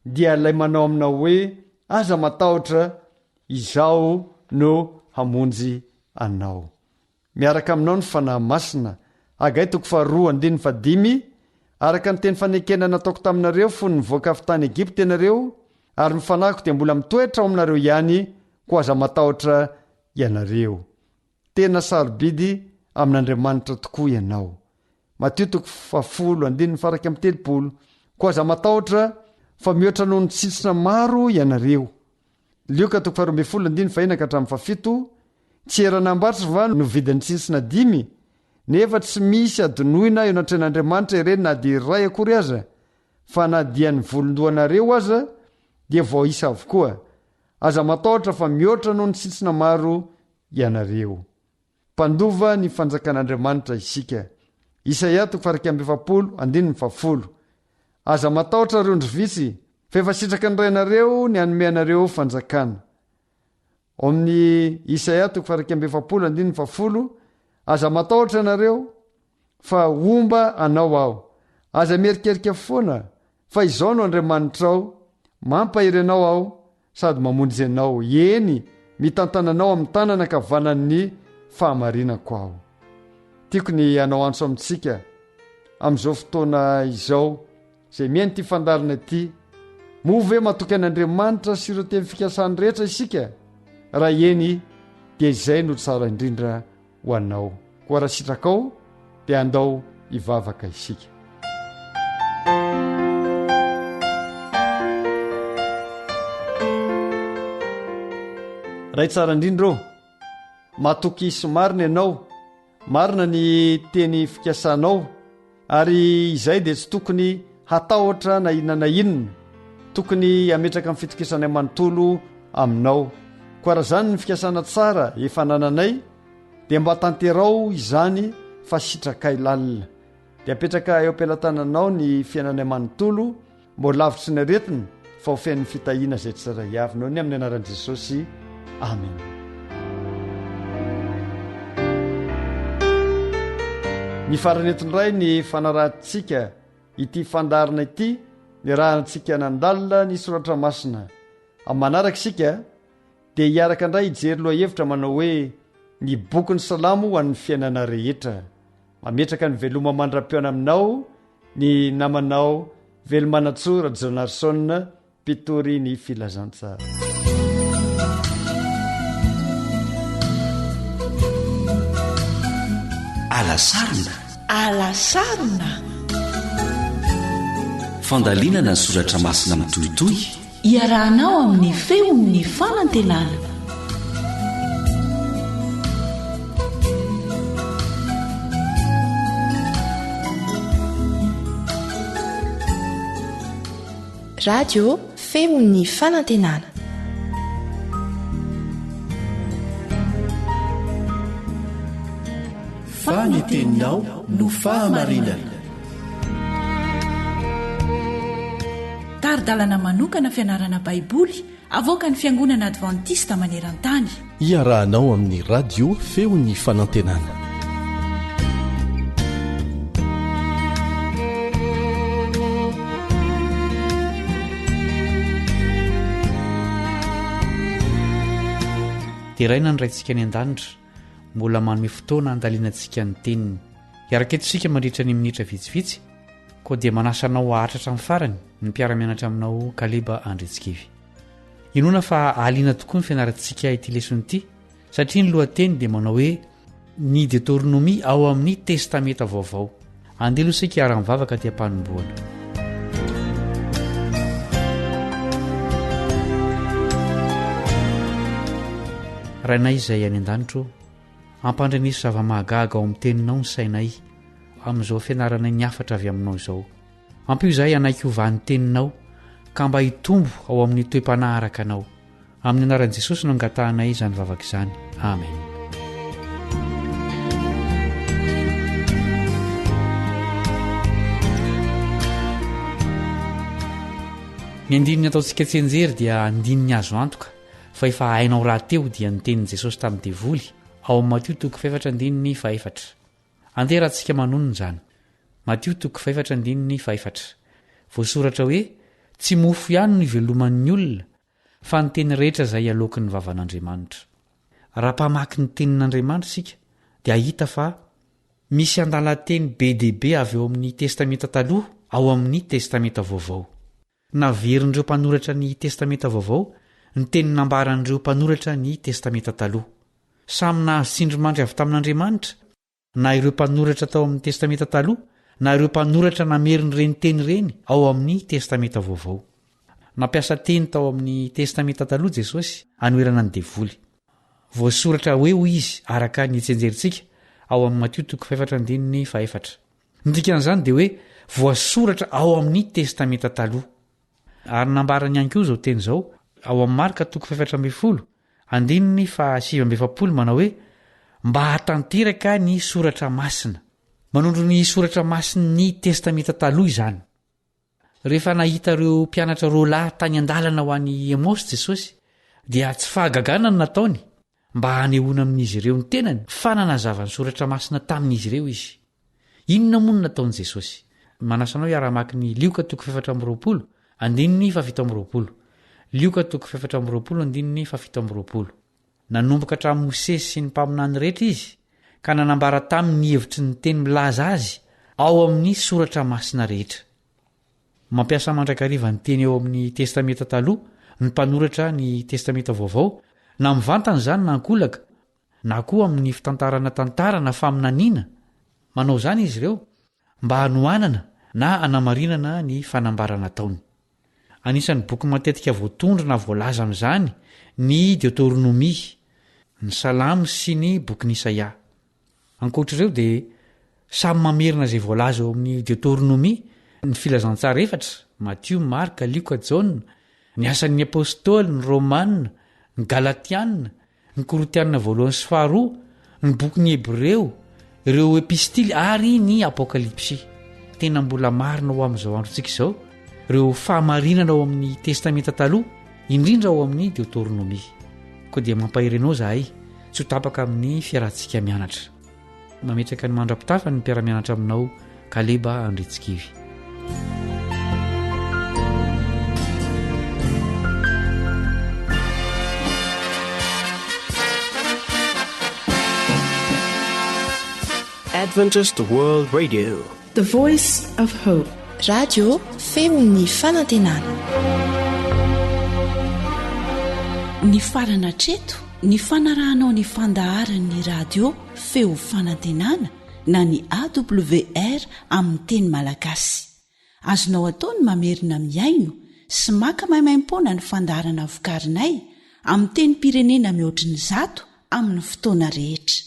S11: dia ilay manao aminao hoe aza matahotra, izao no hamonjy anao. Miaraka aminao ny fanahy masina. Hagai 2:5. Araka ny teny fanekena nataoko taminareo fony nivoaka avy tany Egipta ianareo, ary ny fanahiko dia mbola mitoetra ao aminareo ihany, ko aza matahotra ianareo. Tena sarobidy amin'Andriamanitra tokoa ianao. Matio 10:7. Ko aza matahotra fa mihoatra noho ny tsitsina maro ianareo. Lioka 12:9-7. Tsy eranambatra va no vidin'ny tsitsina 5, nefa tsy misy adonoina eo anatren'Andriamanitra ireny na dia iray akory aza, fa na dia ny volondohanareo aza dia vao isa avokoa. Aza matahotra fa mihoatra noho ny tsitsina maro ianareo. Mpandova ny fanjakan'Andriamanitra isika. Isaia 40:7. Aza matahotra rondry vitsy, fa efa sitraka ny rainareo ny hanome anareo fanjakana. Ao amin'ny Isaia 40:7. Aza matahotra anareo, fa omba anao aho. Aza mierikerika foana, fa izao no Andriamanitra ao, mampahery anao aho sady mamonjy anao. Eny, mitantananao amin'ny tanana kavanan'ny fahamarinako aho. Tiako ny anao antso amintsika amin'izao fotoana izao, izay mihaino ity fandarina ity. Move matoky an'Andriamanitra sy ireo teny fikasany rehetra isika. Raha eny dia izay no tsara indrindra ho anao. Koa raha sitrakao dia andao hivavaka isika. Ray tsara indrindra, matoky sy marina ianao, marina ny teny fikasanao, ary izay dia tsy tokony hatahotra na inona na inona, tokony hametraka amin'ny fitokisanay manontolo aminao. Koa raha zany ny fikasana tsara efa nananay, dia mba tanterao izany fa sitrakay lalina, dia apetraka eo am-pelantananao ny fiainanay manontolo, mbo lavitry ny aretina fa ho fiain'ny fitahiana izay tsara iavinao ny amin'ny anaran'i Jesosy. Amen. Ny faranetondray ny fanarahantsika ity fandarina ity, ny rahantsika nandalina ny soratra masina. Amin'ny manaraka isika dia hiaraka indray hijery loha hevitra manao hoe ny bokin'ny salamo ho an'ny fiainana rehetra. Mametraka ny veloma mandra-peona aminao ny namanao Velomanatsoa Jonarson, Pitory ny filazantsara.
S4: Alasarona
S9: fandalinana ny soratra masina mitohitoy,
S2: iarahanao amin'ny feon'ny fanantenana.
S7: Radio feon'ny fanantenana.
S3: Faniteninao no fahamarinana.
S2: ara-dalana manokana fianarana baiboly avoaka ny fiangonana advantista maneran-tany.
S3: iarahanao amin'ny radio feon'ny fanantenana.
S12: dia raina ny raintsika ny an-danitra mbola manome fotoana andalianantsika ny teniny iaraka etontsika mandritra ny minitra vitsivitsy koa dia manasanao ahatratra amin'ny farany ny mpiara-mianatra aminao Kaleba Andretsikivy. Inona fa ahaliana tokoa ny fianarantsika ity lesona ity satria ny lohateny dia manao hoe ny Deutéronomie ao amin'ny testameta vaovao. Andelo isika ara-mivavaka ty ampanomboana. Rainay izay any an-danitro ampandrenesy zava-mahagaga ao amin'ny teninao ny sainay amin'izao fianaranay ny afatra avy aminao izao. Ampio izahay anaiky ovan'ny teninao ka mba hitombo ao amin'ny toe-panahy araka anao. Amin'ny anaran'i Jesosy no angatahanay izany vavaka izany. Amen. Ny andininy ataontsika tsenjery dia andininy azo antoka fa efa hainao raha teo dia ny tenin'i Jesosy tamin'ny devoly ao amin'ny Matio 4:4. Andeha rahantsika manonona izany. Matio 4:4 voasoratra hoe tsy mofo ihany no iveloman'ny olona fa ny teny rehetra izay aloky ny vavan'Andriamanitra. Raha mpamaky ny tenin'Andriamanitra isika dia hita fa misy andalan-teny be deaibe avy eo amin'ny testameta taloha ao amin'ny testameta vaovao. Naverin'ireo mpanoratra ny testameta vaovao ny teny nambaran'ireo mpanoratra ny testameta taloha. Samy nahazo tsindrimandry avy tamin'Andriamanitra na ireo mpanoratra tao amin'ny testameta taloha na ireo mpanoratra namerin'ireny teny ireny ao amin'ny testameta vaovao. Nampiasa teny tao amin'ny testameta taloha Jesosy anoerana ny devoly. Voasoratra hoe hoy izy araka ny tsenjerintsika ao amin'ny Matio 4:4. Ny dikan'izany dia hoe voasoratra ao amin'ny testameta taloha. Ary nambarany ihany koa izao teny izao ao amin'ny Marka 4:7 manao hoe mba hatanteraka ny soratra masina. Manondro ny soratra masina ny testameta taloha izany. Rehefa nahita ireo mpianatra roalahy tany an-dalana ho an'ny Emosy Jesosy dia tsy fahagagana ny nataony mba hanehoana amin'izy ireo ny tenany fa nanazava ny soratra masina tamin'izy ireo izy. Inona moa no nataon'i Jesosy? Manasanao iara-maky ny Lioka 4:7. Lioka 4:7. Nanomboka hatramin'ny Mosesy sy ny mpaminany rehetra izy ka nanambara tamin'ny hevitry ny teny milaza azy ao amin'ny soratra masina rehetra. Mampiasa mandrakariva ny teny eo amin'ny testameta taloha ny mpanoratra ny testameta vaovao na mivantana izany na ankolaka na koa amin'ny fitantarana tantara na faminaniana. Manao izany izy ireo mba hanoanana na hanamarinana ny fanambarana taony. Anisan'ny boky matetika voatondra na voalaza amin'izany ny Deutéronomie, ny Salamo sy ny boky Isaia. Ankoatr'ireo dia samy mamerina izay voalaza eo amin'ny Deutéronomie ny filazantsara efatra Matio, Marka, Lioka, Jaona, ny asan'ny apôstôly, ny Romanina, ny Galatiana, ny Korintiana voalohany sy faharoa, ny boky ny Hebreo, ireo epistily ary ny Apokalipsy. Tena mbola marina ao amin'izao androntsika izao ireo fahamarinana ao amin'ny testameta taloha indrindra ao amin'ny Deutéronomie. Koa dia mampahirenao zahay tsy ho tapaka amin'ny fiarahantsika mianatra. Mametraka ny mandrapitafa ny mpiara-mianatra aminao Kaleba Andretsikivy.
S1: Adventist World Radio,
S2: The Voice of Hope.
S7: Radio feon'ny fanantenana.
S2: Ny farana treto ny fanarahanao ny fandaharan'ny radio feo fanantenana na ny AWR amin'ny teny malagasy. Azonao ataony mamerina miaino sy maka maimaimpoana ny fandaharana vokarinay amin'ny teny pirenena mihoatriny 100 amin'ny fotoana rehetra.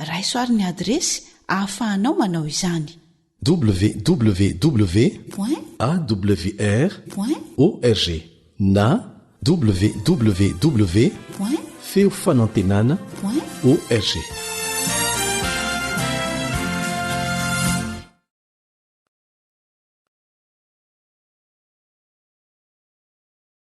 S2: Raisoaryn'ny adresy ahafahanao manao izany:
S3: www.awr.org na www.feofanantenana.org.